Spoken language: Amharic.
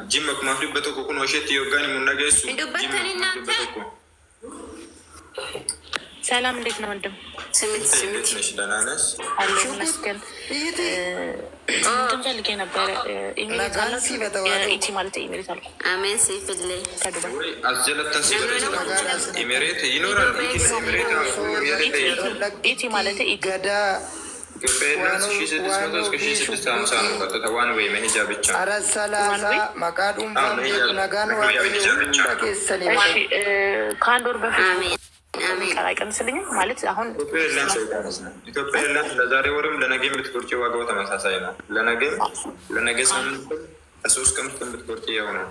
جيمك ما في بتوكو كون وشيت يوغاني من نجاسو ሰላም እንዴት ነው ወንድም? ስምንት ነሽ ደህና ነሽ? አለሁ መስገን ፈልጌ ነበረ። ኢቲ ማለት ኢሜሬት አልኩ። አሜን ሲፍል ከዱባይ አስጀለተን ሲበረች ኢሜሬት ይኖራል። ኢቲ ማለት ገዳ ኢትዮጵያ 1600 እስከ 1650 ነው። ቀጥታ ዋን ወይ መሄጃ ብቻ ከአንድ ወር በፊት አይቀንስልኝም ማለት አሁን ኢትዮጵያ የለም። ለዛሬ ወርም ለነገም ብትቆርጪ ዋጋው ተመሳሳይ ነው። ለነገ ሳምንት ከ3 ቀን ብትቆርጪ ያው ነው።